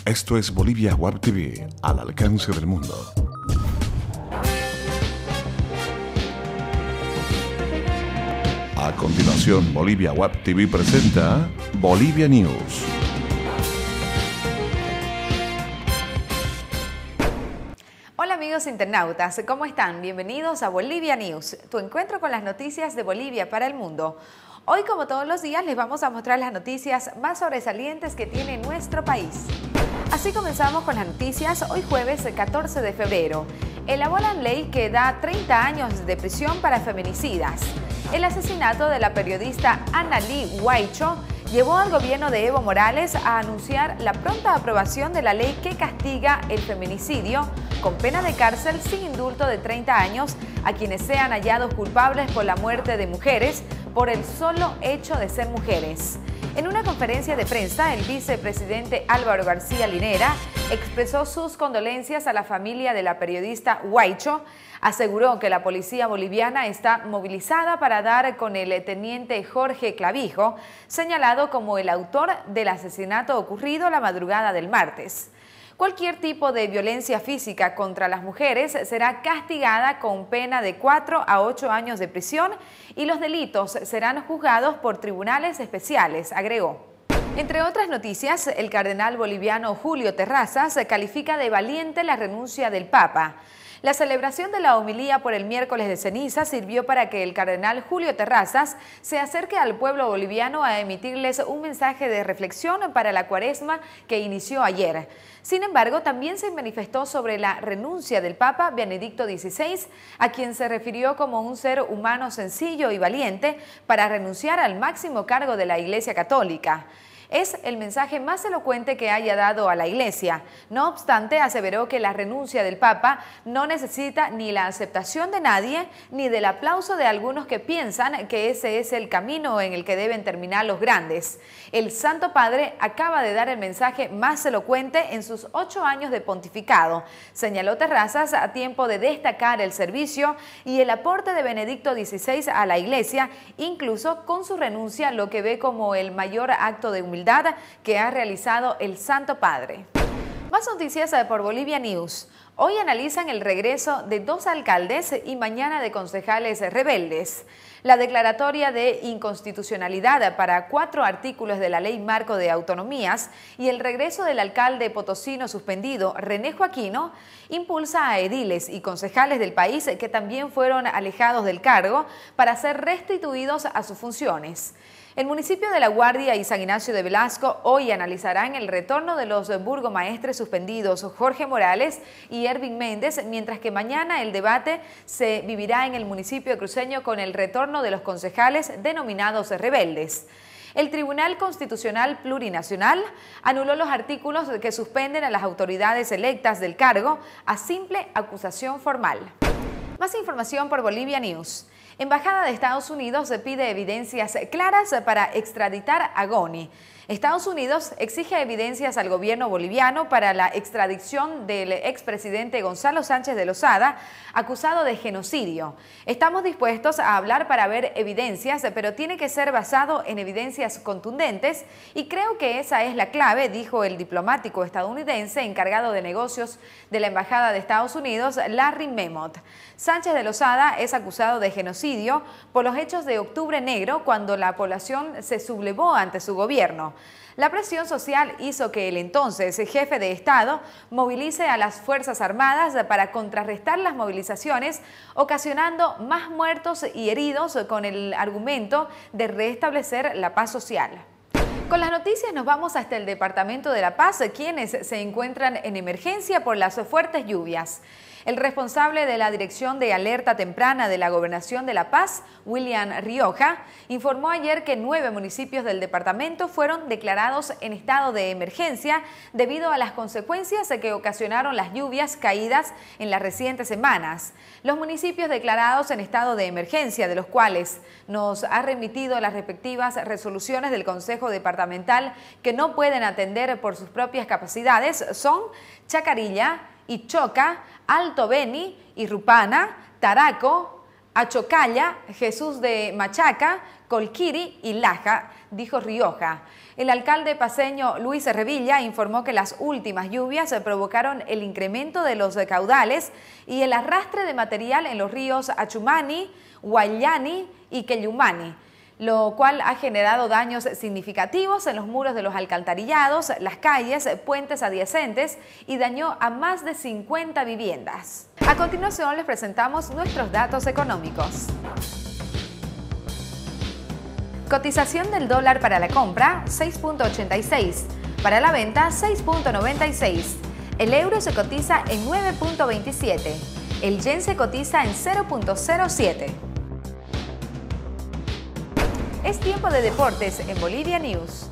Esto es Bolivia Web TV, al alcance del mundo. A continuación, Bolivia Web TV presenta Bolivia News. Hola amigos internautas, ¿cómo están? Bienvenidos a Bolivia News, tu encuentro con las noticias de Bolivia para el mundo. Hoy, como todos los días, les vamos a mostrar las noticias más sobresalientes que tiene nuestro país. Así comenzamos con las noticias hoy jueves 14 de febrero. Elaboran ley que da 30 años de prisión para feminicidas. El asesinato de la periodista Annalí Huaycho llevó al gobierno de Evo Morales a anunciar la pronta aprobación de la ley que castiga el feminicidio con pena de cárcel sin indulto de 30 años a quienes sean hallados culpables por la muerte de mujeres por el solo hecho de ser mujeres. En una conferencia de prensa, el vicepresidente Álvaro García Linera expresó sus condolencias a la familia de la periodista Huaycho. Aseguró que la policía boliviana está movilizada para dar con el teniente Jorge Clavijo, señalado como el autor del asesinato ocurrido la madrugada del martes. Cualquier tipo de violencia física contra las mujeres será castigada con pena de 4 a 8 años de prisión y los delitos serán juzgados por tribunales especiales, agregó. Entre otras noticias, el cardenal boliviano Julio Terrazas califica de valiente la renuncia del Papa. La celebración de la homilía por el miércoles de ceniza sirvió para que el cardenal Julio Terrazas se acerque al pueblo boliviano a emitirles un mensaje de reflexión para la cuaresma que inició ayer. Sin embargo, también se manifestó sobre la renuncia del Papa Benedicto XVI, a quien se refirió como un ser humano sencillo y valiente para renunciar al máximo cargo de la Iglesia Católica. Es el mensaje más elocuente que haya dado a la Iglesia. No obstante, aseveró que la renuncia del Papa no necesita ni la aceptación de nadie, ni del aplauso de algunos que piensan que ese es el camino en el que deben terminar los grandes. El Santo Padre acaba de dar el mensaje más elocuente en sus 8 años de pontificado, señaló Terrazas, a tiempo de destacar el servicio y el aporte de Benedicto XVI a la Iglesia, incluso con su renuncia, lo que ve como el mayor acto de humildad que ha realizado el Santo Padre. Más noticias por Bolivia News. Hoy analizan el regreso de 2 alcaldes y mañana de concejales rebeldes. La declaratoria de inconstitucionalidad para 4 artículos de la Ley Marco de Autonomías y el regreso del alcalde potosino suspendido, René Joaquino, impulsa a ediles y concejales del país que también fueron alejados del cargo para ser restituidos a sus funciones. El municipio de La Guardia y San Ignacio de Velasco hoy analizarán el retorno de los burgomaestres suspendidos Jorge Morales y Ervin Méndez, mientras que mañana el debate se vivirá en el municipio cruceño con el retorno de los concejales denominados rebeldes. El Tribunal Constitucional Plurinacional anuló los artículos que suspenden a las autoridades electas del cargo a simple acusación formal. Más información por Bolivia News. Embajada de Estados Unidos pide evidencias claras para extraditar a Goni. Estados Unidos exige evidencias al gobierno boliviano para la extradición del expresidente Gonzalo Sánchez de Lozada, acusado de genocidio. Estamos dispuestos a hablar para ver evidencias, pero tiene que ser basado en evidencias contundentes y creo que esa es la clave, dijo el diplomático estadounidense encargado de negocios de la Embajada de Estados Unidos, Larry Memot. Sánchez de Lozada es acusado de genocidio por los hechos de Octubre Negro, cuando la población se sublevó ante su gobierno. La presión social hizo que el entonces jefe de Estado movilice a las Fuerzas Armadas para contrarrestar las movilizaciones, ocasionando más muertos y heridos con el argumento de restablecer la paz social. Con las noticias nos vamos hasta el departamento de La Paz, quienes se encuentran en emergencia por las fuertes lluvias. El responsable de la Dirección de Alerta Temprana de la Gobernación de La Paz, William Rioja, informó ayer que 9 municipios del departamento fueron declarados en estado de emergencia debido a las consecuencias que ocasionaron las lluvias caídas en las recientes semanas. Los municipios declarados en estado de emergencia, de los cuales nos ha remitido las respectivas resoluciones del Consejo Departamental que no pueden atender por sus propias capacidades, son Chacarilla, Ichoca, Alto Beni, Irrupana, Taraco, Achocalla, Jesús de Machaca, Colquiri y Laja, dijo Rioja. El alcalde paceño Luis Revilla informó que las últimas lluvias provocaron el incremento de los caudales y el arrastre de material en los ríos Achumani, Guayani y Queyumani, lo cual ha generado daños significativos en los muros de los alcantarillados, las calles, puentes adyacentes y dañó a más de 50 viviendas. A continuación les presentamos nuestros datos económicos. Cotización del dólar para la compra, 6.86. Para la venta, 6.96. El euro se cotiza en 9.27. El yen se cotiza en 0.07. Es tiempo de deportes en Bolivia News.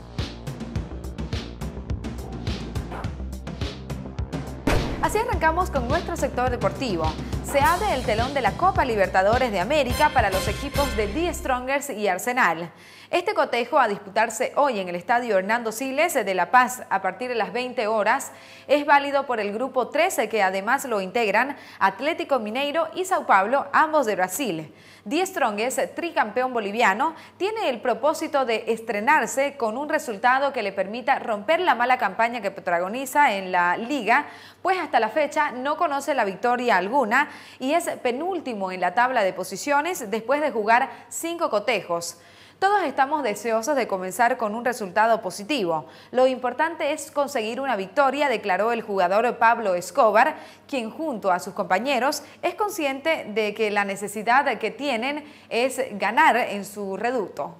Así arrancamos con nuestro sector deportivo. Se abre el telón de la Copa Libertadores de América para los equipos de The Strongers y Arsenal. Este cotejo, a disputarse hoy en el estadio Hernando Siles de La Paz a partir de las 20 horas, es válido por el grupo 13, que además lo integran Atlético Mineiro y Sao Paulo, ambos de Brasil. The Strongers, tricampeón boliviano, tiene el propósito de estrenarse con un resultado que le permita romper la mala campaña que protagoniza en la liga, pues hasta la fecha no conoce la victoria alguna y es penúltimo en la tabla de posiciones después de jugar 5 cotejos. Todos estamos deseosos de comenzar con un resultado positivo. Lo importante es conseguir una victoria, declaró el jugador Pablo Escobar, quien junto a sus compañeros es consciente de que la necesidad que tienen es ganar en su reducto.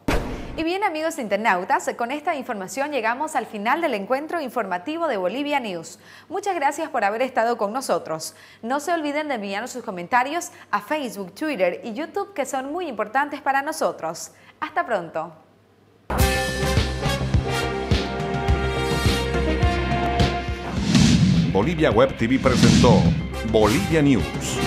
Y bien, amigos internautas, con esta información llegamos al final del encuentro informativo de Bolivia News. Muchas gracias por haber estado con nosotros. No se olviden de enviarnos sus comentarios a Facebook, Twitter y YouTube, que son muy importantes para nosotros. Hasta pronto. Bolivia Web TV presentó Bolivia News.